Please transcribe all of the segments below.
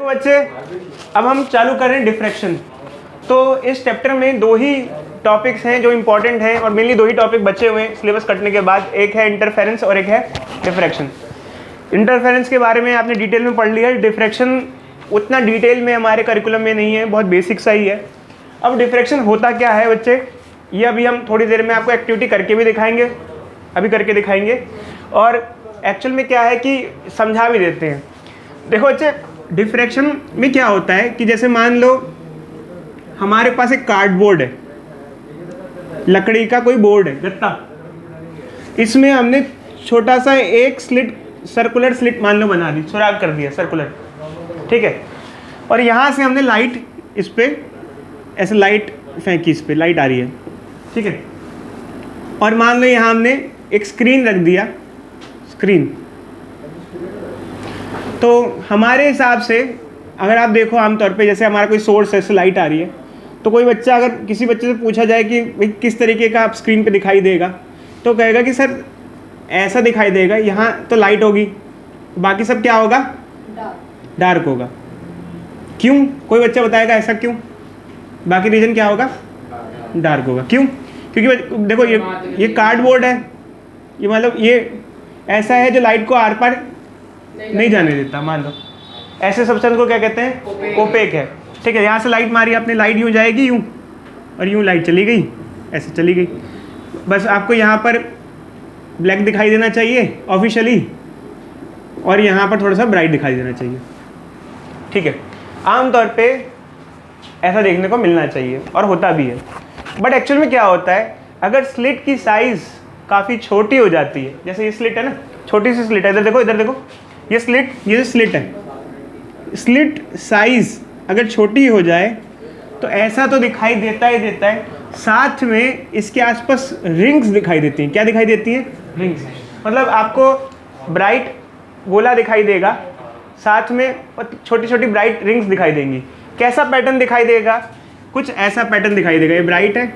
तो बच्चे अब हम चालू कर रहे हैं डिफ्रैक्शन। तो इस चैप्टर में दो ही टॉपिक्स हैं जो इम्पोर्टेंट हैं और मेनली दो ही टॉपिक बचे हुए हैं सिलेबस कटने के बाद, एक है इंटरफेरेंस और एक है डिफ्रैक्शन। इंटरफेरेंस के बारे में आपने डिटेल में पढ़ लिया, डिफ्रैक्शन उतना डिटेल में हमारे करिकुलम में नहीं है, बहुत बेसिक सा ही है। अब डिफ्रैक्शन होता क्या है बच्चे, ये अभी हम थोड़ी देर में आपको एक्टिविटी करके भी दिखाएंगे, अभी करके दिखाएंगे, और एक्चुअल में क्या है कि समझा भी देते हैं। देखो बच्चे, डिफ्रैक्शन में क्या होता है कि जैसे मान लो हमारे पास एक कार्डबोर्ड है, लकड़ी का कोई बोर्ड है, गत्ता, इसमें हमने छोटा सा एक स्लिट, सर्कुलर स्लिट मान लो बना दी, सुराख कर दिया सर्कुलर, ठीक है। और यहाँ से हमने लाइट इस पर ऐसे लाइट फेंकी, इस पर लाइट आ रही है, ठीक है। और मान लो यहाँ हमने एक स्क्रीन रख दिया, स्क्रीन। तो हमारे हिसाब से अगर आप देखो आमतौर पे जैसे हमारा कोई सोर्स है, ऐसे लाइट आ रही है, तो कोई बच्चा, अगर किसी बच्चे से पूछा जाए कि भाई किस तरीके का आप स्क्रीन पे दिखाई देगा, तो कहेगा कि सर ऐसा दिखाई देगा, यहाँ तो लाइट होगी, बाकी सब क्या होगा, डार्क होगा। क्यों? कोई बच्चा बताएगा ऐसा क्यों, बाकी रीजन क्या होगा, डार्क होगा। क्यों? क्योंकि देखो ये कार्डबोर्ड है, ये मतलब ये ऐसा है जो लाइट को आर पार नहीं जाने देता। मान लो ऐसे सब्सटेंस को क्या कहते हैं, ओपेक है, ठीक है। यहाँ से लाइट मारी आपने, लाइट यूँ जाएगी यूँ, और यूँ लाइट चली गई, ऐसे चली गई। बस आपको यहाँ पर ब्लैक दिखाई देना चाहिए ऑफिशियली, और यहाँ पर थोड़ा सा ब्राइट दिखाई देना चाहिए, ठीक है। आमतौर पे ऐसा देखने को मिलना चाहिए और होता भी है। बट एक्चुअल में क्या होता है, अगर स्लिट की साइज़ काफ़ी छोटी हो जाती है, जैसे ये स्लिट है ना, छोटी सी स्लिट है, इधर देखो, इधर देखो, ये स्लिट, ये जो स्लिट है, स्लिट साइज़ अगर छोटी हो जाए तो ऐसा तो दिखाई देता ही देता है, साथ में इसके आसपास रिंग्स दिखाई देती हैं। क्या दिखाई देती हैं? रिंग्स। मतलब आपको ब्राइट गोला दिखाई देगा, साथ में छोटी छोटी ब्राइट रिंग्स दिखाई देंगी। कैसा पैटर्न दिखाई देगा? कुछ ऐसा पैटर्न दिखाई देगा। ये ब्राइट है,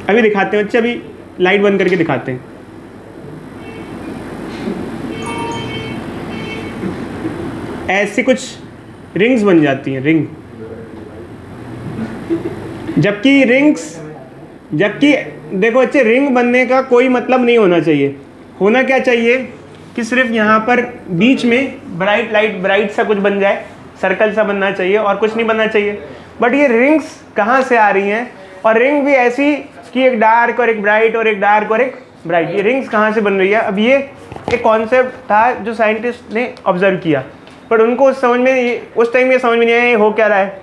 अभी दिखाते हैं बच्चे, अभी लाइट बंद करके दिखाते हैं। ऐसी कुछ रिंग्स बन जाती हैं, रिंग। जबकि देखो बच्चे, रिंग बनने का कोई मतलब नहीं होना चाहिए। होना क्या चाहिए कि सिर्फ यहाँ पर बीच में ब्राइट लाइट, ब्राइट सा कुछ बन जाए, सर्कल सा बनना चाहिए, और कुछ नहीं बनना चाहिए। बट ये रिंग्स कहाँ से आ रही हैं? और रिंग भी ऐसी कि एक डार्क और एक ब्राइट और एक डार्क और एक ब्राइट, ये रिंग्स कहाँ से बन रही है? अब ये एक कॉन्सेप्ट था जो साइंटिस्ट ने ऑब्जर्व किया, पर उनको उस टाइम ये समझ में नहीं आया ये हो क्या रहा है।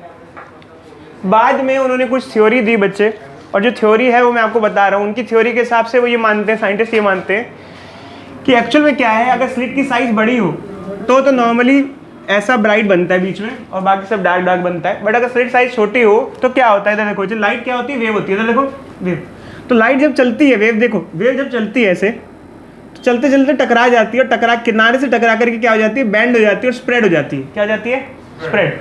बाद में उन्होंने कुछ थ्योरी दी बच्चे, और जो थ्योरी है वो मैं आपको बता रहा हूँ। उनकी थ्योरी के हिसाब से वो ये मानते हैं, साइंटिस्ट ये मानते हैं कि एक्चुअल में क्या है, अगर स्लिट की साइज़ बड़ी हो तो नॉर्मली ऐसा ब्राइट बनता है बीच में और बाकी सब डार्क डार्क बनता है। बट अगर स्लिट साइज छोटी हो तो क्या होता है, इधर देखो, जो लाइट क्या होती है, वेव होती है। इधर देखो, वेव। तो लाइट जब चलती है, वेव देखो, वेव जब चलती है ऐसे, तो चलते चलते टकरा जाती है, और टकरा, किनारे से टकरा करके क्या हो जाती है, बैंड हो जाती है और स्प्रेड हो जाती है। क्या हो जाती है? स्प्रेड।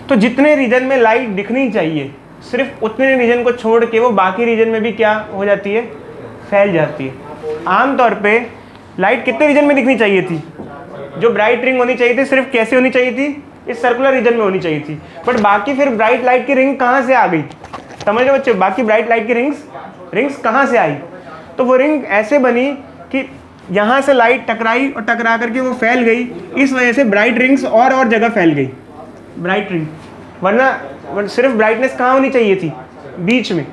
तो जितने रीजन में लाइट दिखनी चाहिए, सिर्फ उतने रीजन को छोड़ के वो बाकी रीजन में भी क्या हो जाती है, फैल जाती है। आमतौर पे लाइट कितने रीजन में दिखनी चाहिए थी? जो ब्राइट रिंग होनी चाहिए थी, सिर्फ कैसे होनी चाहिए थी, इस सर्कुलर रीजन में होनी चाहिए थी। बट बाकी फिर ब्राइट लाइट की रिंग कहाँ से आ गई? समझ लो बच्चे, बाकी ब्राइट लाइट की रिंग्स कहाँ से आई? तो वो रिंग ऐसे बनी कि यहाँ से लाइट टकराई और टकरा करके वो फैल गई, इस वजह से ब्राइट रिंग्स और जगह फैल गई, ब्राइट रिंग। वरना सिर्फ ब्राइटनेस कहाँ होनी चाहिए थी? बीच में।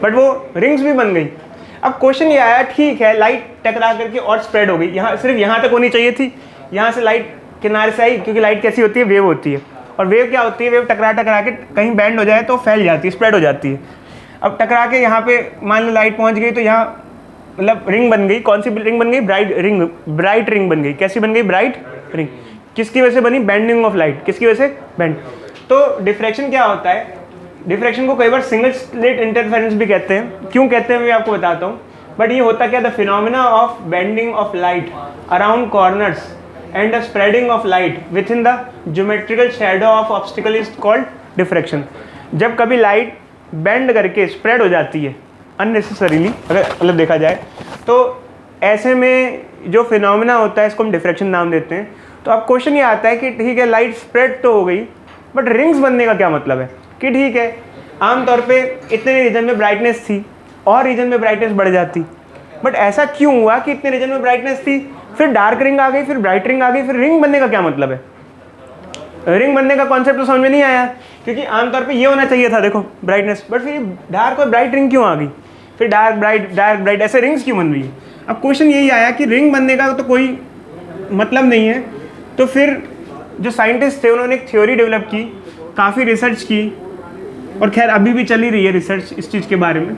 बट वो रिंग्स भी बन गई। अब क्वेश्चन ये आया, ठीक है, लाइट टकरा करके और स्प्रेड हो गई, यहाँ सिर्फ यहाँ तक होनी चाहिए थी, यहाँ से लाइट किनारे से आई, क्योंकि लाइट कैसी होती है, वेव होती है। और वेव क्या होती है, वेव टकरा के कहीं बैंड हो जाए तो फैल जाती है, स्प्रेड हो जाती है। अब टकरा के यहाँ पे मान लो लाइट पहुँच गई, तो यहाँ मतलब रिंग बन गई। कौन सी रिंग बन गई? ब्राइट रिंग बन गई। कैसी बन गई? Bright ring. किसकी वजह से बनी? Bending of light. किसकी वजह से? बेंड। तो डिफ्रैक्शन क्या होता है? डिफ्रैक्शन को कई बार सिंगल स्लिट इंटरफेरेंस भी कहते हैं। क्यों कहते हैं मैं आपको बताता हूँ। बट ये होता क्या, the phenomena of bending of light around corners and the spreading of light with in the geometrical shadow of obstacle is called diffraction. जब कभी लाइट बेंड करके स्प्रेड हो जाती है अननेसेसरीली, अगर मतलब देखा जाए तो ऐसे में जो फिनोमेना होता है इसको हम डिफ्रैक्शन नाम देते हैं। तो अब क्वेश्चन ये आता है कि ठीक है लाइट स्प्रेड तो हो गई, बट रिंग्स बनने का क्या मतलब है? कि ठीक है आमतौर पे इतने रीजन में ब्राइटनेस थी और रीजन में ब्राइटनेस बढ़ जाती, बट ऐसा क्यों हुआ कि इतने रीजन में ब्राइटनेस थी, फिर डार्क रिंग आ गई, फिर ब्राइट रिंग आ गई, फिर रिंग बनने का क्या मतलब है? रिंग बनने का कॉन्सेप्ट तो समझ में नहीं आया, क्योंकि आमतौर पे ये होना चाहिए था देखो ब्राइटनेस, बट फिर डार्क और ब्राइट रिंग क्यों आ गई, फिर डार्क ब्राइट ऐसे रिंग्स क्यों बन रही है? अब क्वेश्चन यही आया कि रिंग बनने का तो कोई मतलब नहीं है। तो फिर जो साइंटिस्ट थे उन्होंने एक थ्योरी डेवलप की, काफ़ी रिसर्च की, और खैर अभी भी चल ही रही है रिसर्च इस चीज़ के बारे में।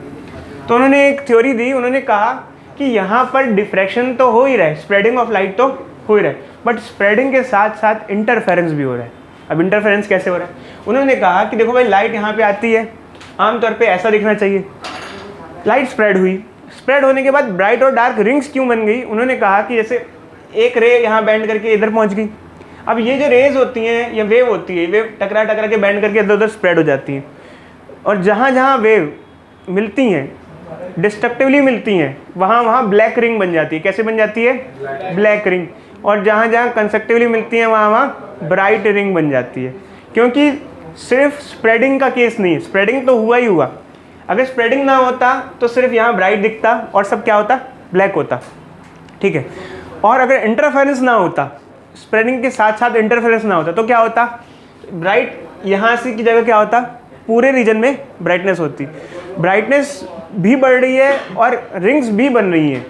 तो उन्होंने एक थ्योरी दी, उन्होंने कहा कि यहाँ पर डिफ्रैक्शन तो हो ही रहा है, स्प्रेडिंग ऑफ लाइट तो हो ही रहा है, बट स्प्रेडिंग के साथ साथ इंटरफेरेंस भी हो रहा है। अब इंटरफेरेंस कैसे हो रहा है? उन्होंने कहा कि देखो भाई लाइट यहाँ पे आती है, आमतौर पे ऐसा दिखना चाहिए, लाइट स्प्रेड हुई, स्प्रेड होने के बाद ब्राइट और डार्क रिंग्स क्यों बन गई? उन्होंने कहा कि जैसे एक रे यहाँ बैंड करके इधर पहुँच गई, अब ये जो रेज होती हैं या वेव होती है, वेव टकरा टकरा के बैंड करके इधर उधर स्प्रेड हो जाती हैं, और जहाँ जहाँ वेव मिलती हैं, डिस्ट्रक्टिवली मिलती हैं, वहाँ वहाँ ब्लैक रिंग बन जाती है। कैसे बन जाती है? Black ring. और जहाँ जहाँ कंस्ट्रक्टिवली मिलती हैं वहाँ वहाँ ब्राइट रिंग बन जाती है, क्योंकि सिर्फ स्प्रेडिंग का केस नहीं है, स्प्रेडिंग तो हुआ ही हुआ, अगर स्प्रेडिंग ना होता तो सिर्फ यहाँ ब्राइट दिखता और सब क्या होता? ब्लैक होता, ठीक है। और अगर इंटरफेरेंस ना होता, स्प्रेडिंग के साथ साथ इंटरफेरेंस ना होता, तो क्या होता? ब्राइट यहाँ से की जगह क्या होता? पूरे रीजन में ब्राइटनेस होती, ब्राइटनेस भी बढ़ रही है और रिंग्स भी बन रही हैं।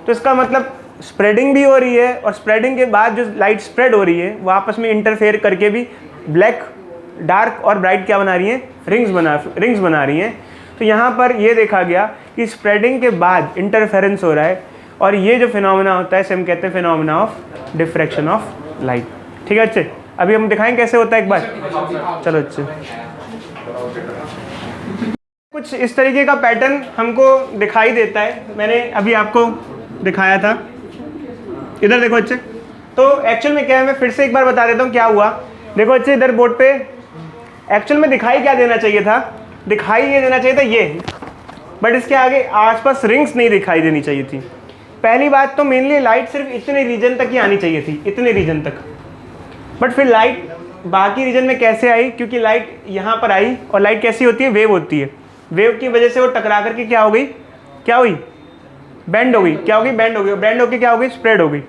तो इसका मतलब स्प्रेडिंग भी हो रही है, और स्प्रेडिंग के बाद जो लाइट स्प्रेड हो रही है वो आपस में इंटरफेयर करके भी ब्लैक, डार्क और ब्राइट क्या बना रही हैं? रिंग्स बना रही हैं। तो यहाँ पर ये देखा गया कि स्प्रेडिंग के बाद इंटरफेरेंस हो रहा है, और ये जो फिनोमेना होता है इसे हम कहते हैं phenomena of diffraction of light. ठीक है अच्छे, अभी हम दिखाएं कैसे होता है एक बार। चलो अच्छे, कुछ इस तरीके का पैटर्न हमको दिखाई देता है, मैंने अभी आपको दिखाया था, इधर देखो अच्छे। तो एक्चुअल में क्या है, मैं फिर से एक बार बता देता हूँ क्या हुआ। देखो अच्छे, इधर बोर्ड पे एक्चुअल में दिखाई क्या देना चाहिए था? दिखाई ये देना चाहिए था ये, बट इसके आगे आसपास रिंग्स नहीं दिखाई देनी चाहिए थी। पहली बात तो मेनली लाइट सिर्फ इतने रीजन तक ही आनी चाहिए थी, इतने रीजन तक, बट फिर लाइट बाकी रीजन में कैसे आई? क्योंकि लाइट यहाँ पर आई, और लाइट कैसी होती है? वेव होती है, वेव की वजह से वो टकरा करके क्या हो गई? क्या हुई? बेंड हो गई। क्या हो गई? बेंड हो गई। बेंड होकर क्या हो गई? स्प्रेड हो गई।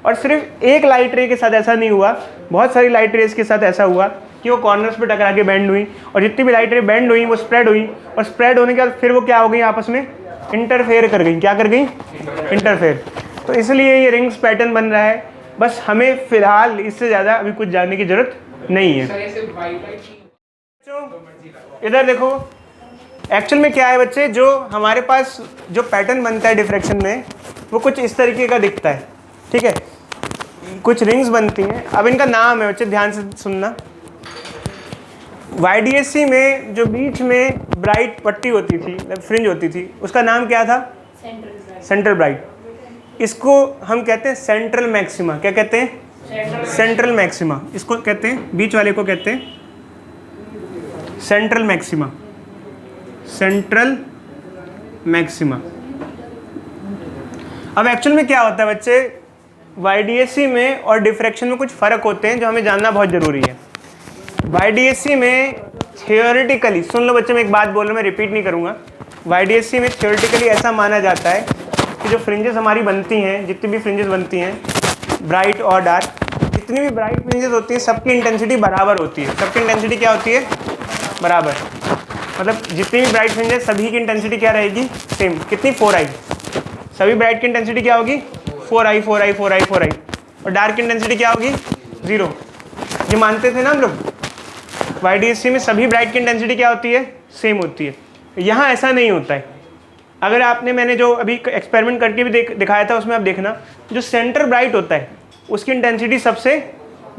और सिर्फ एक लाइट रे के साथ ऐसा नहीं हुआ, बहुत सारी लाइट रेस के साथ ऐसा हुआ कि वो कॉर्नर्स पे टकरा के बेंड हुई, और जितनी भी लाइट रे बेंड हुई वो स्प्रेड हुई, और स्प्रेड होने के बाद फिर वो क्या हो गई? आपस में इंटरफेयर कर गई। क्या कर गई? इंटरफेयर। तो इसलिए ये रिंग्स पैटर्न बन रहा है। बस हमें फिलहाल इससे ज़्यादा अभी कुछ जानने की जरूरत नहीं है। इधर देखो, एक्चुअल में क्या है बच्चे, जो हमारे पास जो पैटर्न बनता है डिफ्रैक्शन में वो कुछ इस तरीके का दिखता है, ठीक है। कुछ रिंग्स बनती हैं, अब इनका नाम है बच्चे, ध्यान से सुनना। YDSC में जो बीच में ब्राइट पट्टी होती थी, फ्रिंज होती थी, उसका नाम क्या था? Central bright. इसको हम कहते हैं सेंट्रल मैक्सिमा। क्या कहते हैं? Central maxima. इसको कहते हैं, बीच वाले को कहते हैं सेंट्रल मैक्सिमा। Central maxima. अब एक्चुअल में क्या होता है बच्चे, YDSC में और डिफ्रैक्शन में कुछ फ़र्क होते हैं जो हमें जानना बहुत ज़रूरी है। YDSC में थियोरेटिकली, सुन लो बच्चे, मैं एक बात बोल रहा हूँ, मैं रिपीट नहीं करूँगा। YDSC में थियोरेटिकली ऐसा माना जाता है कि जो फ्रिंजेस हमारी बनती हैं, जितनी भी फ्रिंजेस बनती हैं ब्राइट और डार्क, जितनी भी ब्राइट फ्रिंजेस होती हैं सबकी इंटेंसिटी बराबर होती है। सबकी इंटेंसिटी क्या होती है? बराबर। मतलब जितनी भी ब्राइट फ्रिंजेस सभी की इंटेंसिटी क्या रहेगी? सेम। कितनी? 4i। सभी ब्राइट की इंटेंसिटी क्या होगी? 4i 4i 4i 4i। और डार्क की इंटेंसिटी क्या होगी? 0। ये मानते थे ना हम लोग। YDSC में सभी ब्राइट की इंटेंसिटी क्या होती है? सेम होती है। यहाँ ऐसा नहीं होता है। अगर आपने, मैंने जो अभी एक्सपेरिमेंट करके भी दिखाया था, उसमें आप देखना, जो सेंटर ब्राइट होता है उसकी इंटेंसिटी सबसे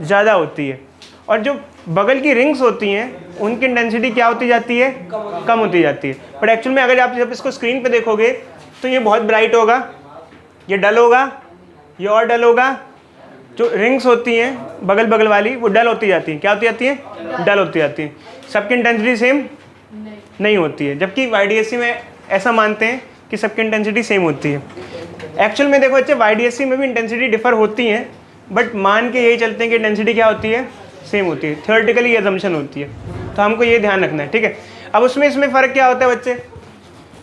ज़्यादा होती है, और जो बगल की रिंग्स होती हैं उनकी इंटेंसिटी क्या होती जाती है? कम होती जाती है। बट एक्चुअल में अगर आप जब इसको स्क्रीन पे देखोगे तो ये बहुत ब्राइट होगा, ये डल होगा, ये और डल होगा। जो रिंग्स होती हैं बगल बगल वाली वो डल होती जाती हैं। क्या होती जाती हैं? डल होती जाती हैं। सबकी इंटेंसिटी सेम नहीं होती है, जबकि YDSC में ऐसा मानते हैं कि सबकी इंटेंसिटी सेम होती है। एक्चुअल में देखो बच्चे YDSC में भी इंटेंसिटी डिफर होती हैं, बट मान के यही चलते हैं कि इंटेंसिटी क्या होती है, सेम होती है। थियोरेटिकली ये असम्पशन होती है, तो हमको ये ध्यान रखना है, ठीक है। अब उसमें इसमें फ़र्क क्या होता है बच्चे,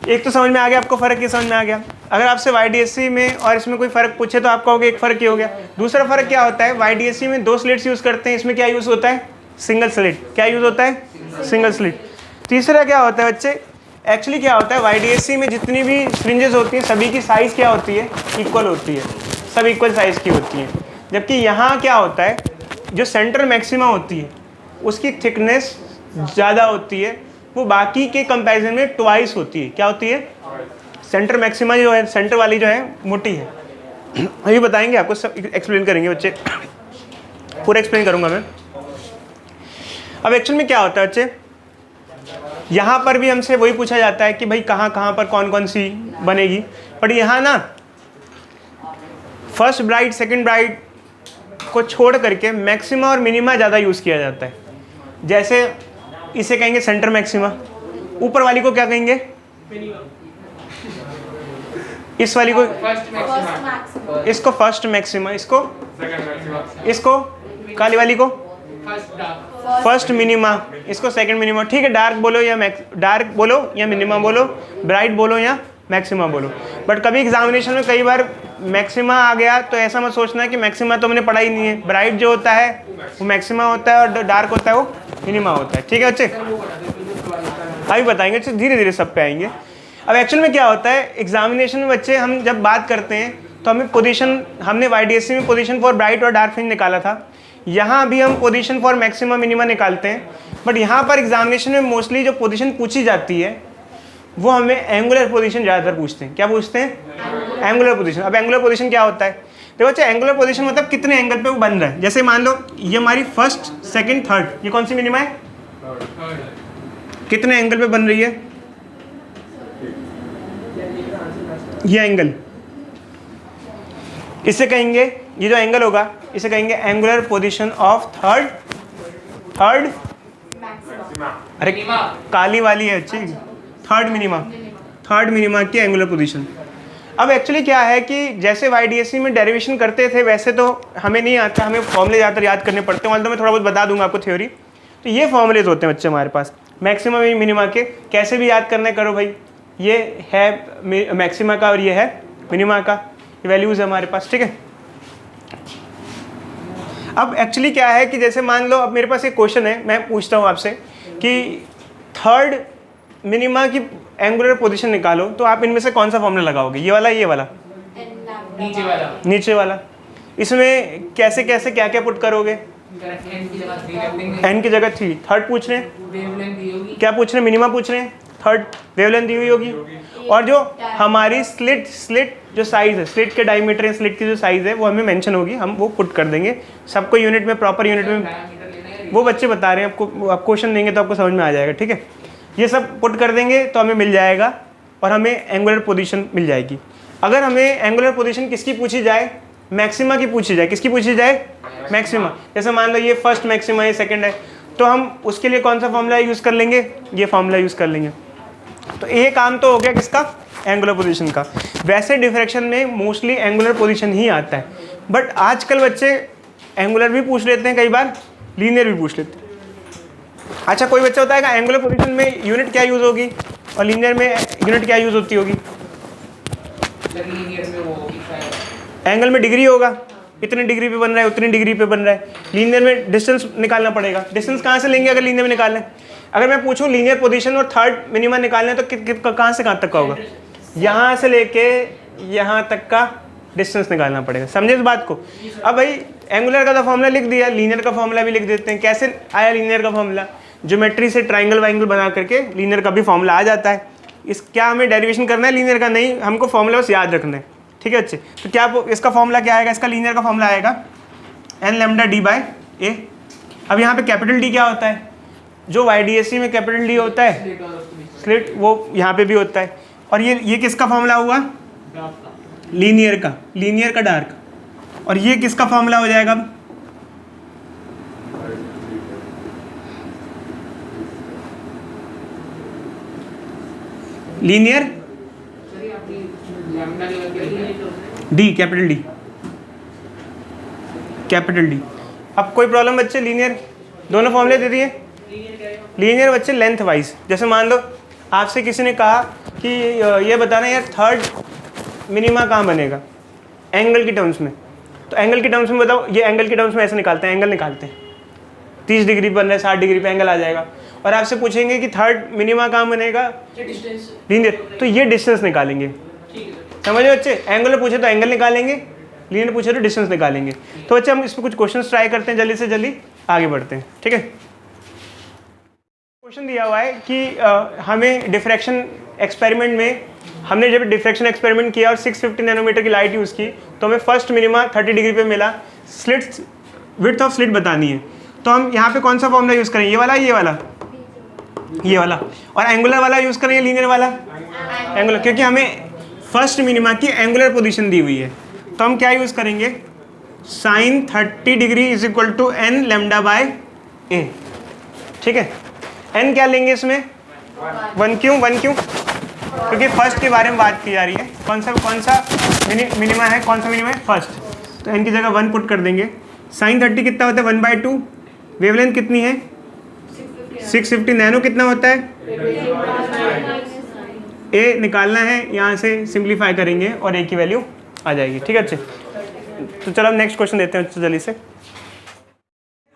एक तो समझ में आ गया आपको, फ़र्क ये समझ में आ गया। अगर आपसे YDSC में और इसमें कोई फ़र्क पूछे तो आप कहोगे एक फ़र्क ही हो गया। दूसरा फ़र्क क्या होता है, YDSC में 2 स्लिट्स यूज़ करते हैं, इसमें क्या यूज़ होता है, सिंगल स्लिट। क्या यूज़ होता है, सिंगल स्लिट। तीसरा क्या होता है बच्चे, एक्चुअली क्या होता है YDSC में जितनी भी फ्रिंजेस होती हैं सभी की साइज़ क्या होती है, इक्वल होती है, सब इक्वल साइज़ की होती हैं। जबकि यहाँ क्या होता है, जो सेंटर मैक्सिमा होती है उसकी थिकनेस ज़्यादा होती है, वो बाकी के कंपैरिजन में ट्वाइस होती है। क्या होती है, सेंटर मैक्सिमा जो है, सेंटर वाली जो है मोटी है। अभी बताएंगे आपको, सब एक्सप्लेन करेंगे बच्चे, पूरा एक्सप्लेन करूंगा मैं। अब एक्चुअल में क्या होता है बच्चे, यहाँ पर भी हमसे वही पूछा जाता है कि भाई कहाँ कहाँ पर कौन कौन सी बनेगी, बट यहाँ ना फर्स्ट ब्राइट सेकंड ब्राइट को छोड़ करके मैक्सिमा और मिनिमा ज़्यादा यूज़ किया जाता है। जैसे इसे कहेंगे सेंटर मैक्सिमा, ऊपर वाली को क्या कहेंगे, इस वाली को, इसको फर्स्ट मैक्सिमा, इसको काली वाली को फर्स्ट मिनिमा, इसको सेकंड मिनिमा, ठीक है। डार्क बोलो या मिनिमा बोलो, ब्राइट बोलो या मैक्सिमा बोलो। बट कभी एग्जामिनेशन में कई बार मैक्सिमा आ गया तो ऐसा मत सोचना कि मैक्सिमा तो मैंने पढ़ा ही नहीं है। ब्राइट जो होता है वो मैक्सिमा होता है और डार्क होता है वो मिनिमा होता है, ठीक है बच्चे। अभी बताएंगे बच्चे, धीरे धीरे सब पे आएंगे। अब एक्चुअल में क्या होता है एग्जामिनेशन में बच्चे, हम जब बात करते हैं तो हमें पोजीशन, हमने YDSC में पोजीशन फॉर ब्राइट और डार्क फ्रिंज निकाला था, यहाँ भी हम पोजीशन फॉर मैक्सिमा मिनिमा निकालते हैं। बट यहाँ पर एग्जामिनेशन में मोस्टली जो पोजीशन पूछी जाती है वो हमें एंगुलर पोजीशन ज़्यादातर पूछते हैं। क्या पूछते हैं, एंगुलर पोजीशन। अब एंगुलर पोजीशन क्या होता है, देखो बच्चे, एंगुलर पोजीशन मतलब कितने एंगल पे वो बन रहा है। जैसे मान लो ये हमारी फर्स्ट सेकंड थर्ड, ये कौन सी मिनिमा है, कितने एंगल पे बन रही है ये एंगल, इसे कहेंगे, ये जो एंगल होगा इसे कहेंगे एंगुलर पोजीशन ऑफ थर्ड अरे काली वाली है अच्छी, थर्ड मिनिमा की एंगुलर पोजीशन। अब एक्चुअली क्या है कि जैसे YDSC में डेरिवेशन करते थे वैसे तो हमें नहीं आता, हमें फॉर्मूले ज़्यादातर याद करने पड़ते हैं। तो मैं थोड़ा बहुत बता दूंगा आपको थ्योरी। तो ये फॉर्मूलेज होते हैं बच्चे हमारे पास मैक्सिमा मिनिमा के, कैसे भी याद करना है करो भाई। ये है मैक्सिमा का और ये है मिनिमा का, ये वैल्यूज़ है हमारे पास, ठीक है। अब एक्चुअली क्या है कि जैसे मान लो, अब मेरे पास एक क्वेश्चन है, मैं पूछता हूँ आपसे कि थर्ड मिनिमा की एंगुलर पोजीशन निकालो, तो आप इनमें से कौन सा फॉर्मूला लगाओगे, ये वाला ये वाला, नीचे वाला। इसमें कैसे कैसे क्या क्या पुट करोगे, एन की जगह 3, थर्ड पूछ रहे हैं, क्या पूछ रहे हैं, मिनिमा पूछ रहे हैं, थर्ड वेवलेंथ दी हुई होगी, और जो हमारी स्लिट जो साइज़ है, स्लिट के डायमीटर है, स्लिट की जो साइज़ है वो हमें मेंशन होगी, हम वो पुट कर देंगे सबको यूनिट में, प्रॉपर यूनिट में। वो बच्चे बता रहे हैं आपको, आप क्वेश्चन देंगे तो आपको समझ में आ जाएगा, ठीक है। ये सब पुट कर देंगे तो हमें मिल जाएगा और हमें एंगुलर पोजीशन मिल जाएगी। अगर हमें एंगुलर पोजीशन किसकी पूछी जाए, मैक्सिमा की पूछी जाए, किसकी पूछी जाए, मैक्सिमा। जैसे मान लो ये फर्स्ट मैक्सिमा, ये सेकंड है, तो हम उसके लिए कौन सा फॉर्मूला यूज़ कर लेंगे, ये फॉर्मूला यूज़ कर लेंगे। तो ये काम तो हो गया किसका, एंगुलर पोजीशन का। वैसे डिफ्रैक्शन में मोस्टली एंगुलर पोजीशन ही आता है, बट आजकल बच्चे एंगुलर भी पूछ लेते हैं, कई बार लीनियर भी पूछ लेते हैं। अच्छा, कोई बच्चा बताएगा एंगुलर पोजीशन में यूनिट क्या यूज़ होगी और लीनियर में यूनिट क्या यूज़ होती होगी। एंगल में डिग्री होगा, इतने डिग्री पे बन रहा है, उतनी डिग्री पे बन रहा है। लीनियर में डिस्टेंस निकालना पड़ेगा। डिस्टेंस कहाँ से लेंगे अगर लीनियर में निकालना है। अगर मैं पूछूं लीनियर पोजीशन और थर्ड मिनिमा निकालना है तो कहाँ से कहाँ तक का होगा, यहाँ से लेके यहाँ तक का डिस्टेंस निकालना पड़ेगा। समझे इस बात को। अब भाई एंगुलर का तो फॉर्मूला लिख दिया, लीनियर का फॉर्मूला भी लिख देते हैं। कैसे आया लीनियर का फॉर्मूला, ज्योमेट्री से ट्राइंगल वाइंगल बना करके लीनियर का भी फॉर्मूला आ जाता है। इस क्या हमें डेरिवेशन करना है लीनियर का, नहीं, हमको फॉर्मूला बस याद रखना है, ठीक है अच्छे। तो क्या इसका फॉर्मूला क्या आएगा, इसका लीनियर का फॉर्मूला आएगा n lambda d by a। अब यहाँ पे कैपिटल D क्या होता है, जो YDSC में कैपिटल D होता है स्लिट, वो यहाँ पे भी होता है। और ये किसका फॉर्मूला हुआ, लीनियर का डार्क। और ये किसका फॉर्मूला हो जाएगा, linear D, capital D, capital D. अब कोई प्रॉब्लम बच्चे? लीनियर दोनों फॉर्मूले दे दिए। लीनियर बच्चे लेंथ वाइज, जैसे मान लो आपसे किसी ने कहा कि ये बताना यार थर्ड मिनिमा कहाँ बनेगा एंगल की टर्म्स में, तो एंगल की टर्म्स में बताओ, ये एंगल की टर्म्स में ऐसे निकालते हैं, एंगल निकालते हैं 30 डिग्री बन रहा है, 60 डिग्री पे एंगल आ जाएगा। और आपसे पूछेंगे कि थर्ड मिनिमा कहाँ बनेगा लीनियर, तो ये डिस्टेंस निकालेंगे। समझे बच्चे? एंगल पूछे तो एंगल निकालेंगे, लीनियर पूछे तो डिस्टेंस निकालेंगे। तो बच्चे हम इस पर कुछ क्वेश्चंस ट्राई करते हैं, जल्दी से जल्दी आगे बढ़ते हैं। ठीक है, क्वेश्चन दिया हुआ है कि हमें डिफ्रैक्शन एक्सपेरिमेंट में, हमने जब डिफ्रैक्शन एक्सपेरिमेंट किया और 650 नैनोमीटर की लाइट यूज़ की तो हमें फर्स्ट मिनिमा 30 डिग्री पे मिला। स्लिट विड्थ ऑफ स्लिट बतानी है, तो हम यहाँ पे कौन सा फॉर्मूला यूज़ करें? ये वाला, ये वाला, ये वाला। और एंगुलर वाला यूज़ करें या लीनियर वाला? एंगुलर, क्योंकि हमें फर्स्ट मिनिमा की एंगुलर पोजीशन दी हुई है। तो हम क्या यूज़ करेंगे? Sine 30 degree is equal to N lambda by A. ठीक है, एन क्या लेंगे इसमें? 1 क्यों? 1 क्यों? क्योंकि फर्स्ट के बारे में बात की जा रही है। कौन सा मिनिमा है? कौन सा मिनिमा है? फर्स्ट। तो एन की जगह 1 पुट कर देंगे। साइन 30 कितना होता है? 1/2। वेवलेंथ कितनी है? 650। नैनो कितना होता है? ए निकालना है, यहाँ से सिंप्लीफाई करेंगे और ए की वैल्यू आ जाएगी। ठीक है अच्छे, तो चलो हम नेक्स्ट क्वेश्चन देते हैं जल्दी से।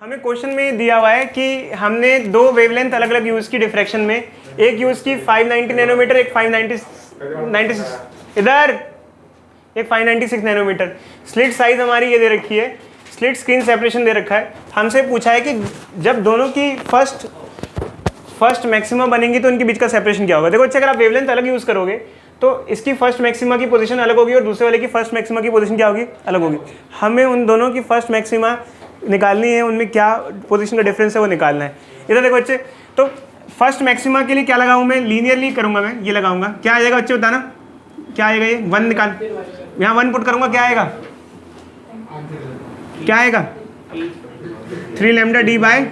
हमें क्वेश्चन में दिया हुआ है कि हमने दो वेवलेंथ अलग अलग यूज़ की डिफ्रैक्शन में, एक यूज़ की 590 नैनोमीटर, एक 596 इधर, एक 596 नैनोमीटर। स्लिट साइज हमारी ये दे रखी है, स्लिट स्क्रीन सेपरेशन दे रखा है। हमसे पूछा है कि जब दोनों की फर्स्ट मैक्सिमा बनेंगी तो उनके बीच का सेपरेशन क्या होगा। देखो अच्छा, अगर आप वेवलेंथ अलग यूज़ करोगे तो इसकी फर्स्ट मैक्सिमा की पोजीशन अलग होगी और दूसरे वाले की फर्स्ट मैक्सिमा की पोजीशन क्या होगी? अलग होगी। हमें उन दोनों की फर्स्ट मैक्सिमा निकालनी है, उनमें क्या पोजीशन का डिफरेंस है वो निकालना है। इधर देखो बच्चे, तो फर्स्ट मैक्सिमा के लिए क्या लगाऊं मैं? लीनियरली करूंगा मैं, ये लगाऊंगा। क्या आएगा बच्चे बताना, क्या आएगा? ये 1 निकाल, यहाँ 1 पुट करूंगा, क्या आएगा? क्या आएगा? 3 लैम्डा डी बाय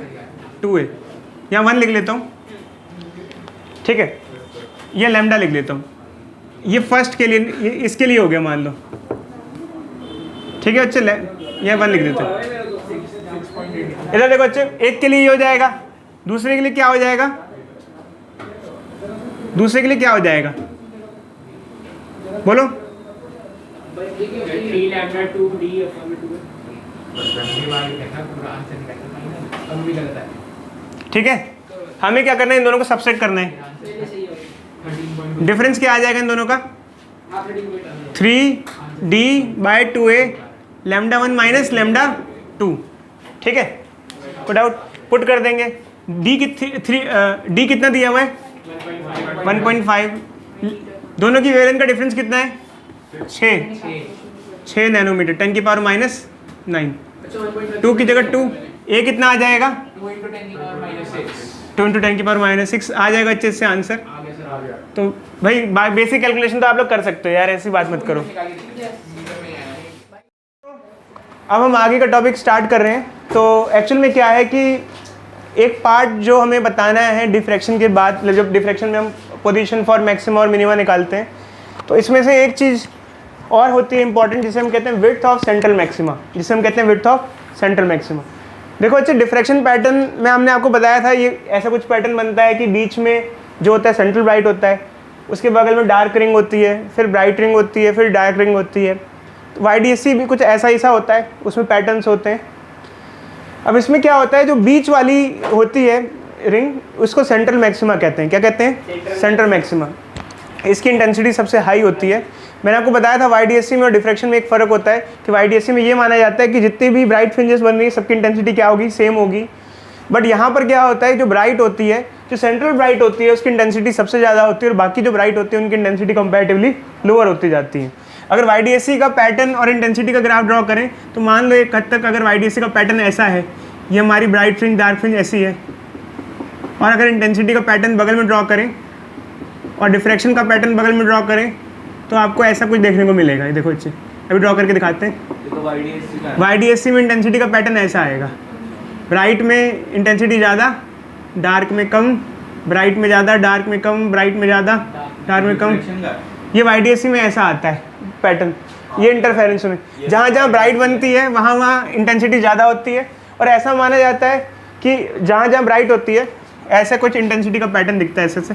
2a। यहाँ 1 लिख लेता हूँ। ठीक है, ये लैम्डा लिख लेता हूँ। ये फर्स्ट के लिए, ये इसके लिए हो गया मान लो। ठीक है बच्चे, यहाँ 1 लिख देते हैं। इधर देखो बच्चे, एक के लिए ये हो जाएगा, दूसरे के लिए क्या हो जाएगा? दूसरे के लिए क्या हो जाएगा बोलो? ठीक है, हमें क्या करना है? इन दोनों को सबसेट करना है। डिफरेंस क्या आ जाएगा इन दोनों का? 3d bye 2a lambda 1 minus lambda 2। ठीक है, पुट आउट, पुट कर देंगे। डी डी कितना दिया हुआ है? 1.5। दोनों की वेवलेंथ का डिफरेंस कितना है? 6 नैनोमीटर, 10 की पावर माइनस 9। 2 की जगह 2, ए कितना आ जाएगा? 2 इंटू 10 की पावर माइनस 6 आ जाएगा अच्छे से आंसर। तो भाई बेसिक कैलकुलेशन तो आप लोग कर सकते हो यार, ऐसी बात मत करो। अब हम आगे का टॉपिक स्टार्ट कर रहे हैं। तो एक्चुअल में क्या है कि एक पार्ट जो हमें बताना है डिफ्रैक्शन के बाद, जब डिफ्रैक्शन में हम पोजीशन फॉर मैक्सिमा और मिनिमा निकालते हैं, तो इसमें से एक चीज़ और होती है इंपॉर्टेंट, जिसे हम कहते हैं विड्थ ऑफ सेंट्रल मैक्सिमा, जिसे हम कहते हैं विड्थ ऑफ सेंट्रल मैक्सिमा। देखो अच्छा, डिफ्रैक्शन पैटर्न में हमने आपको बताया था, ये ऐसा कुछ पैटर्न बनता है कि बीच में जो होता है सेंट्रल ब्राइट होता है, उसके बगल में डार्क रिंग होती है, फिर ब्राइट रिंग होती है, फिर डार्क रिंग होती है। YDSC भी कुछ ऐसा ही सा होता है, उसमें पैटर्न्स होते हैं। अब इसमें क्या होता है, जो बीच वाली होती है रिंग, उसको सेंट्रल मैक्सिमा कहते हैं। क्या कहते हैं? Central maxima. इसकी इंटेंसिटी सबसे हाई होती है। मैंने आपको बताया था YDSC में और डिफ्रैक्शन में एक फ़र्क होता है कि YDSC में ये माना जाता है कि जितनी भी ब्राइट फ्रिंजेस बन रही है सबकी इंटेंसिटी क्या होगी? सेम होगी। बट यहाँ पर क्या होता है, जो ब्राइट होती है, जो सेंट्रल ब्राइट होती है, उसकी इंटेंसिटी सबसे ज़्यादा होती है और बाकी जो ब्राइट होती है उनकी इंटेंसिटी कंपैरेटिवली लोअर होती जाती है। अगर YDSC का पैटर्न और इंटेंसिटी का ग्राफ ड्रॉ करें तो मान लो एक हद तक अगर YDSC का पैटर्न ऐसा है, ये हमारी ब्राइट फ्रिंज डार्क फ्रिंज ऐसी है, और अगर इंटेंसिटी का पैटर्न बगल में ड्रॉ करें और डिफ्रैक्शन का पैटर्न बगल में ड्रॉ करें तो आपको ऐसा कुछ देखने को मिलेगा। ये देखो अच्छे, अभी ड्रॉ करके दिखाते हैं। YDSC में इंटेंसिटी का पैटर्न ऐसा आएगा, ब्राइट में इंटेंसिटी ज़्यादा, डार्क में कम, ब्राइट में ज़्यादा, डार्क में कम, ब्राइट में ज़्यादा, डार्क में कम। ये YDSC में ऐसा आता है पैटर्न। ये इंटरफेरेंस में जहाँ जहाँ ब्राइट बनती है वहाँ वहाँ इंटेंसिटी ज़्यादा होती है, और ऐसा माना जाता है कि जहाँ जहाँ ब्राइट होती है ऐसा कुछ इंटेंसिटी का पैटर्न दिखता है ऐसे से।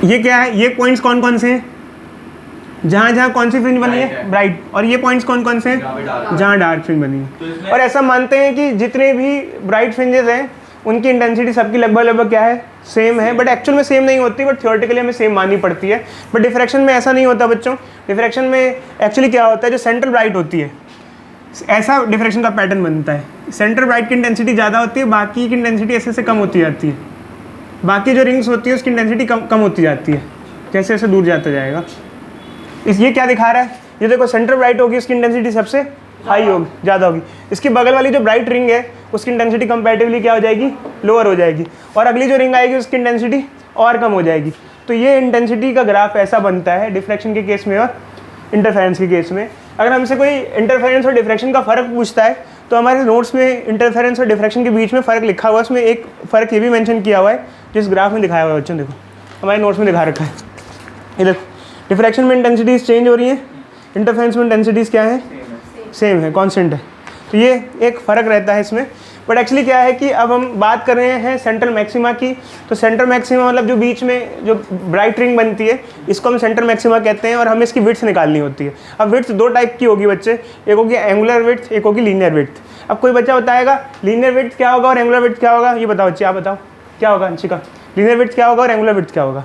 ये क्या है, ये पॉइंट्स कौन कौन से हैं, जहाँ जहाँ कौन सी फ्रिंज बनी है, ब्राइट, और ये पॉइंट्स कौन कौन से हैं, जहाँ डार्क फ्रिंज बनी है। और ऐसा मानते हैं कि जितने भी ब्राइट फ्रिंजेस हैं उनकी इंटेंसिटी सबकी लगभग क्या है, सेम है, बट एक्चुअल में सेम नहीं होती, बट थियोरेटिकली हमें सेम माननी पड़ती है। बट डिफ्रैक्शन में ऐसा नहीं होता बच्चों। डिफ्रैक्शन में एक्चुअली क्या होता है, जो सेंट्रल ब्राइट होती है ऐसा डिफ्रैक्शन का पैटर्न बनता है। सेंट्रल ब्राइट की इंटेंसिटी ज़्यादा होती है, बाकी की इंटेंसिटी ऐसे से कम होती जाती है। बाकी जो रिंग्स होती है उसकी इंटेंसिटी कम होती जाती है जैसे जैसे दूर जाता जाएगा। ये क्या दिखा रहा है, ये देखो सेंट्रल ब्राइट होगी उसकी इंटेंसिटी सबसे हाई होगी, ज़्यादा होगी। इसकी बगल वाली जो ब्राइट रिंग है उसकी इंटेंसिटी कंपैरेटिवली क्या हो जाएगी, लोअर हो जाएगी, और अगली जो रिंग आएगी उसकी इंटेंसिटी और कम हो जाएगी। तो ये इंटेंसिटी का ग्राफ ऐसा बनता है डिफ्रैक्शन के केस में और इंटरफेरेंस के केस में। अगर हमसे कोई इंटरफेरेंस और डिफ्रैक्शन का फ़र्क पूछता है तो हमारे नोट्स में इंटरफेरेंस और डिफ्रैक्शन के बीच में फ़र्क लिखा हुआ है, उसमें एक फ़र्क ये भी मेंशन किया हुआ है जिस ग्राफ में दिखाया हुआ है बच्चों, देखो हमारे नोट्स में दिखा रखा है। ये देखो डिफ्रैक्शन में इंटेंसिटीज चेंज हो रही हैं, इंटरफेरेंस में इंटेंसिटीज़ क्या है, सेम है, कांस्टेंट है। तो ये एक फ़र्क रहता है इसमें। बट एक्चुअली क्या है कि अब हम बात कर रहे हैं सेंट्रल मैक्सिमा की। तो सेंट्रल मैक्सिमा मतलब जो बीच में जो ब्राइट रिंग बनती है इसको हम सेंट्रल मैक्सिमा कहते हैं, और हमें इसकी विड्थ निकालनी होती है। अब विड्थ दो टाइप की होगी बच्चे, एक होगी एंगुलर विड्थ, एक होगी लीनियर विड्थ। अब कोई बच्चा बताएगा लीनियर विड्थ क्या होगा और एंगुलर विड्थ क्या होगा, ये बताओ बच्चे, आप बताओ क्या होगा अंशिका, लीनियर विड्थ क्या होगा और एंगुलर विड्थ क्या होगा।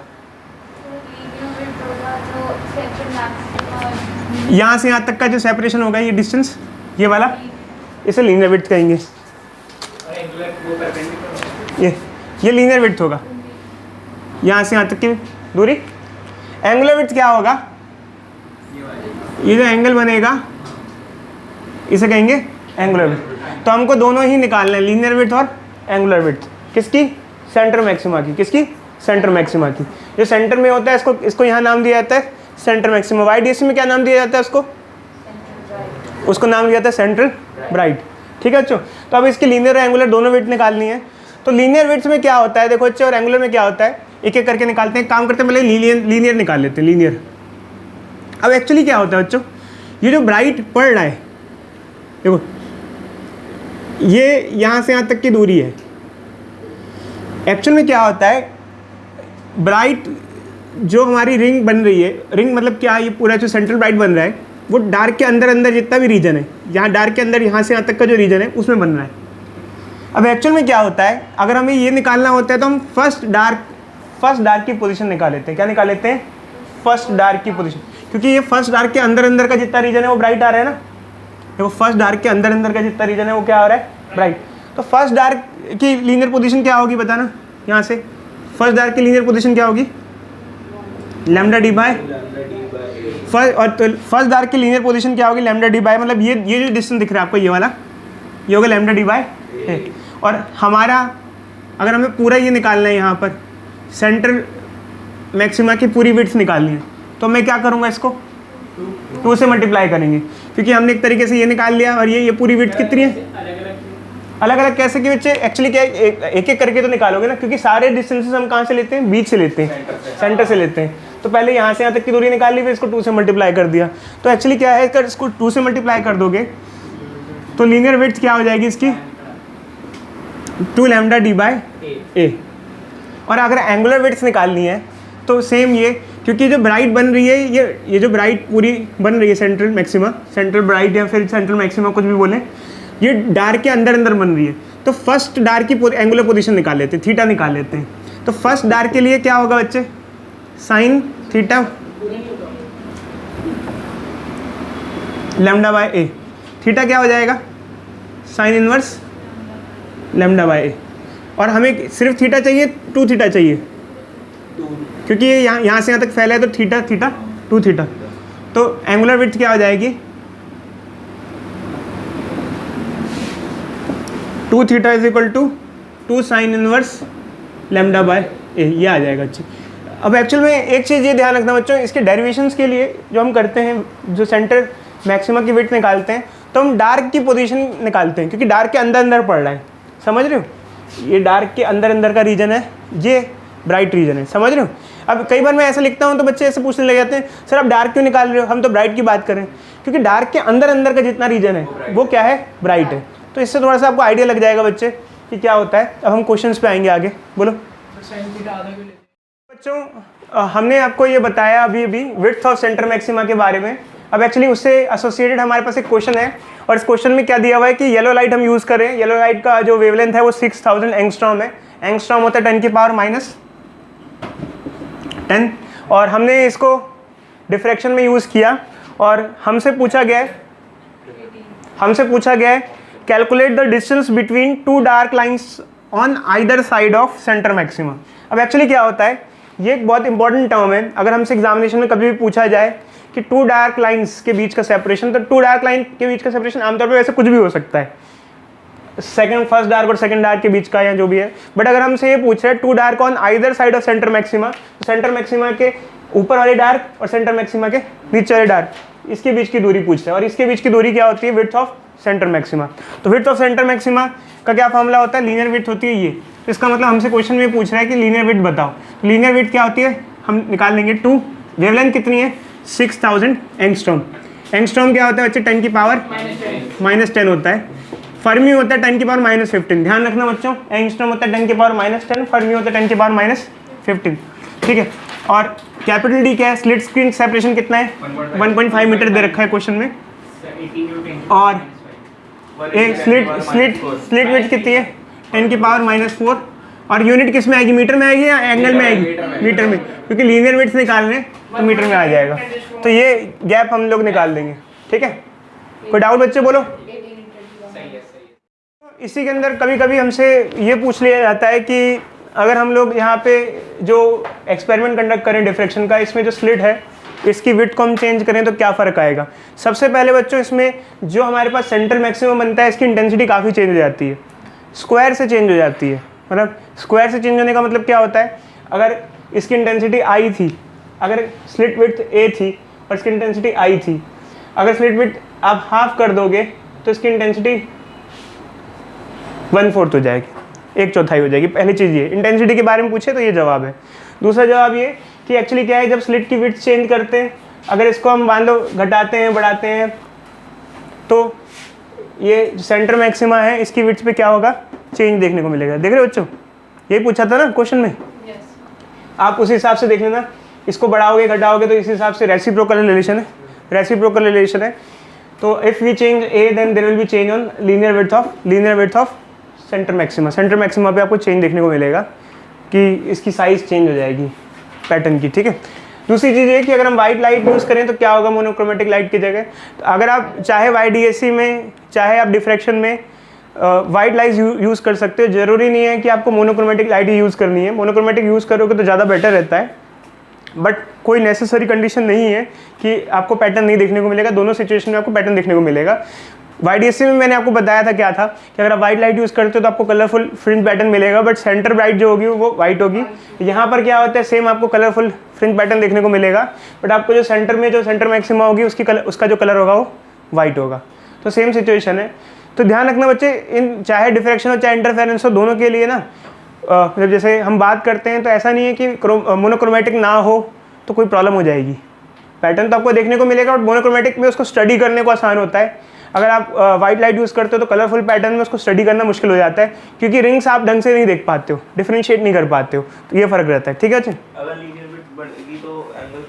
यहाँ से यहाँ तक का जो सेपरेशन होगा, ये डिस्टेंस, ये वाला, इसे लीनियर विड्थ कहेंगे। ये लीनियर विड्थ होगा, यहाँ से यहाँ तक की दूरी। एंगुलर विड्थ क्या होगा, ये जो एंगल बनेगा इसे कहेंगे एंगुलर विड्थ। तो हमको दोनों ही निकालना है, लीनियर विड्थ और एंगुलर विड्थ। किसकी, सेंटर मैक्सिमा की। किसकी, सेंटर मैक्सिमा की। जो सेंटर में होता है इसको यहाँ नाम दिया जाता है सेंटर मैक्सिमा। YDC में क्या नाम दिया जाता है उसको नाम दिया जाता है सेंट्रल ब्राइट। ठीक है बच्चों। तो अब इसकी लीनियर और एंगुलर दोनों विड्थ निकालनी है। तो लीनियर विड्थ में क्या होता है देखो बच्चे, और एंगुलर में क्या होता है, एक एक करके निकालते हैं। काम करते हैं पहले लीनियर निकाल लेते हैं, लीनियर। अब एक्चुअली क्या होता है बच्चों, ये जो ब्राइट पड़ रहा है, देखो ये यहाँ से यहाँ तक की दूरी है। एक्चुअल में क्या होता है, ब्राइट जो हमारी रिंग बन रही है, रिंग मतलब क्या, ये पूरा जो सेंट्रल ब्राइट बन रहा है वो डार्क के अंदर जितना भी रीजन है, यहाँ डार्क के अंदर यहाँ से यहाँ तक का जो रीजन है उसमें बन रहा है। अब एक्चुअल में क्या होता है, अगर हमें ये निकालना होता है तो हम फर्स्ट डार्क की पोजीशन निकाल लेते हैं। क्या निकाल लेते हैं, फर्स्ट डार्क की पोजीशन, क्योंकि ये फर्स्ट डार्क के अंदर का जितना रीजन है वो ब्राइट आ रहा है ना। देखो फर्स्ट डार्क के अंदर का जितना रीजन है वो क्या आ रहा है, ब्राइट। तो फर्स्ट डार्क की लीनियर पोजीशन क्या होगी बताना, यहाँ से फर्स्ट डार्क की लीनियर पोजीशन क्या होगी, lambda D by first dark की लीनियर पोजीशन क्या होगी, लैम्डा डी बाय, मतलब ये जो डिस्टेंस दिख रहा है आपको, ये वाला, ये होगा लैम्डा डी बाय। और हमारा अगर हमें पूरा ये निकालना है, यहाँ पर सेंटर मैक्सिमा की पूरी विड्थ निकालनी है, तो मैं क्या करूँगा, इसको 2 से मल्टीप्लाई करेंगे, क्योंकि हमने एक तरीके से ये निकाल लिया। और ये पूरी विड्थ कितनी है, अलग अलग कैसे कि बच्चे, एक्चुअली क्या एक एक करके तो निकालोगे ना, क्योंकि सारे डिस्टेंसेस हम कहाँ से लेते हैं, बीच से लेते हैं, सेंटर से लेते हैं। तो पहले यहाँ से यहाँ तक की दूरी निकाल ली, फिर इसको 2 से मल्टीप्लाई कर दिया। तो एक्चुअली क्या है, अगर इसको 2 से मल्टीप्लाई कर दोगे तो लीनियर विड्थ क्या हो जाएगी इसकी, 2 लैम्डा डी बाय ए। और अगर एंगुलर विड्थ निकालनी है तो सेम ये, क्योंकि जो ब्राइट बन रही है, ये जो ब्राइट पूरी बन रही है सेंट्रल मैक्सिमा, सेंट्रल ब्राइट या फिर सेंट्रल मैक्सिमा कुछ भी बोलें, ये डार्क के अंदर बन रही है। तो फर्स्ट डार्क की एंगुलर पोजीशन निकाल लेते हैं, थीटा निकाल लेते हैं। तो फर्स्ट डार्क के लिए क्या होगा बच्चे, sine theta lambda by A. Theta क्या हो जाएगा, साइन इनवर्स लैम्डा बाय ए। और हमें सिर्फ थीटा चाहिए, 2 थीटा चाहिए, क्योंकि ये यहाँ से यहाँ तक फैला है, तो थीटा 2 थीटा। तो एंगुलर विड्थ क्या हो जाएगी, 2 theta is equal to 2 sine inverse lambda by A, ये आ जाएगा। अच्छी। अब एक्चुअल में एक चीज़ ये ध्यान रखना बच्चों, इसके डेरिवेशंस के लिए जो हम करते हैं, जो सेंटर मैक्सिमा की विड्थ निकालते हैं, तो हम डार्क की पोजीशन निकालते हैं, क्योंकि डार्क के अंदर पड़ रहा है, समझ रहे हो, ये डार्क के अंदर का रीजन है, ये ब्राइट रीजन है, समझ रहे हो। अब कई बार मैं ऐसा लिखता हूँ तो बच्चे ऐसे पूछने लग जाते हैं सर आप डार्क क्यों निकाल रहे हो, हम तो ब्राइट की बात करें, क्योंकि डार्क के अंदर अंदर का जितना रीजन है वो क्या है, ब्राइट है। तो इससे थोड़ा सा आपको आइडिया लग जाएगा बच्चे कि क्या होता है। अब हम क्वेश्चंस पे आएंगे आगे, बोलो बच्चों। हमने आपको ये बताया अभी विड्थ ऑफ सेंटर मैक्सिमा के बारे में। अब एक्चुअली उससे एसोसिएटेड हमारे पास एक क्वेश्चन है, और इस क्वेश्चन में क्या दिया हुआ है कि येलो लाइट हम यूज़ करें। येलो लाइट का जो वेवलेंथ है वो 6000 एंगस्ट्रॉम है। एंगस्ट्रॉम होता है 10 की पावर -10, और हमने इसको डिफ्रैक्शन में यूज़ किया, और हमसे पूछा गया है calculate the distance between two dark lines on either side of centre maxima. अब एक्चुअली क्या होता है, ये एक बहुत इंपॉर्टेंट टर्म है। अगर हमसे एग्जामिनेशन में कभी भी पूछा जाए कि टू डार्क लाइन्स के बीच का सेपरेशन, तो टू डार्क लाइन के बीच का सेपरेशन आमतौर पर वैसे कुछ भी हो सकता है, फर्स्ट डार्क और सेकंड डार्क के बीच का या जो भी है। बट अगर हमसे ये पूछ रहे हैं two dark on either side of centre maxima, तो सेंटर मैक्सिमा के ऊपर वाले डार्क और सेंटर मैक्सिमा के नीचे वाले डार्क, इसके बीच की दूरी पूछ रहे हैं। और इसके बीच की दूरी क्या होती है, विड्थ ऑफ सेंटर मैक्सिमा। तो विड्थ ऑफ सेंटर मैक्सिमा का क्या फॉर्मूला होता है, लीनियर विड्थ होती है ये। तो इसका मतलब हमसे क्वेश्चन में पूछ रहा है कि लीनियर विड्थ बताओ। लीनियर विड्थ क्या होती है, हम निकाल लेंगे 2। वेवलेंथ कितनी है, 6000 एंगस्ट्रॉम। एंगस्ट्रॉम क्या होता है बच्चे, 10 की पावर -10 होता है। फर्मी होता है 10 की पावर -15। ध्यान रखना बच्चों, एंगस्ट्रॉम होता है 10 की पावर -10, फर्मी होता है 10 की पावर -15, ठीक है। और कैपिटल डी क्या है, स्लिट स्क्रीन सेपरेशन कितना है, 1.5 मीटर दे रखा है क्वेश्चन में। और एक स्लिट विड्थ कितनी है, 10 की पावर -4। और यूनिट किस में आएगी, मीटर में आएगी या एंगल में आएगी, मीटर में, क्योंकि लीनियर विड्थ निकाल रहे हैं तो मीटर में आ जाएगा। तो ये गैप हम लोग निकाल देंगे, ठीक है। कोई डाउट बच्चे, बोलो। इसी के अंदर कभी कभी हमसे ये पूछ लिया जाता है कि अगर हम लोग यहाँ पे जो एक्सपेरिमेंट कंडक्ट करें डिफ्रैक्शन का, इसमें जो स्लिट है इसकी विड्थ को हम चेंज करें तो क्या फ़र्क आएगा। सबसे पहले बच्चों, इसमें जो हमारे पास सेंटर मैक्सिमम बनता है इसकी इंटेंसिटी काफ़ी चेंज हो जाती है, स्क्वायर से चेंज हो जाती है। मतलब स्क्वायर से चेंज होने का मतलब क्या होता है, अगर इसकी इंटेंसिटी आई थी, अगर स्लिट विड्थ ए थी और इसकी इंटेंसिटी आई थी, अगर स्लिट विड्थ आप हाफ कर दोगे तो इसकी इंटेंसिटी 1/4 हो जाएगी, 1/4 हो जाएगी। पहली चीज़ ये, इंटेंसिटी के बारे में पूछे तो ये जवाब है। दूसरा जवाब ये कि एक्चुअली क्या है, जब स्लिट की विड्थ चेंज करते हैं, अगर इसको हम मान लो घटाते हैं बढ़ाते हैं, तो ये सेंटर मैक्सिमा है इसकी विड्थ पे क्या होगा, चेंज देखने को मिलेगा। देख रहे हो बच्चों, यही पूछा था ना क्वेश्चन में। आप उस हिसाब से देख लेना, इसको बढ़ाओगे घटाओगे तो इस हिसाब से रेसिप्रोकल रिलेशन है। तो if we change a then there will be change on linear width of centre maxima पे आपको चेंज देखने को मिलेगा कि इसकी साइज़ चेंज हो जाएगी पैटर्न की, ठीक है। दूसरी चीज़ ये कि अगर हम वाइट लाइट यूज़ करें तो क्या होगा मोनोक्रोमेटिक लाइट की जगह। तो अगर आप चाहे YDAC में चाहे आप डिफ्रैक्शन में वाइट लाइट यूज़ कर सकते हो। ज़रूरी नहीं है कि आपको मोनोक्रोमेटिक लाइट ही यूज़ करनी है, मोनोक्रोमेटिक यूज़ करोगे तो ज़्यादा बेटर रहता है, बट कोई नेसेसरी कंडीशन नहीं है कि आपको पैटर्न नहीं देखने को मिलेगा। दोनों सिचुएशन में आपको पैटर्न देखने को मिलेगा। YDAC में मैंने आपको बताया था क्या था कि अगर आप वाइट लाइट यूज़ करते हो तो आपको कलरफुल फ्रिंज पैटर्न मिलेगा, बट सेंटर ब्राइट जो होगी वो वाइट होगी। यहाँ पर क्या होता है, सेम आपको कलरफुल फ्रिंज पैटर्न देखने को मिलेगा, बट आपको जो सेंटर मैक्सिमा होगी उसका जो कलर होगा वो वाइट होगा। तो सेम सिचुएशन है। तो ध्यान रखना बच्चे, इन चाहे डिफ्रैक्शन हो चाहे इंटरफेरेंस हो, दोनों के लिए ना मतलब जैसे हम बात करते हैं तो ऐसा नहीं है कि मोनोक्रोमेटिक ना हो तो कोई प्रॉब्लम हो जाएगी। पैटर्न तो आपको देखने को मिलेगा, बट मोनोक्रोमेटिक में उसको स्टडी करने को आसान होता है। अगर आप वाइट लाइट यूज़ करते हो तो कलरफुल पैटर्न में उसको स्टडी करना मुश्किल हो जाता है, क्योंकि रिंग्स आप ढंग से नहीं देख पाते हो, डिफरेंशिएट नहीं कर पाते हो, तो ये फ़र्क रहता है, ठीक है। अगर लीनियर विड्थ बढ़ेगी तो एंगल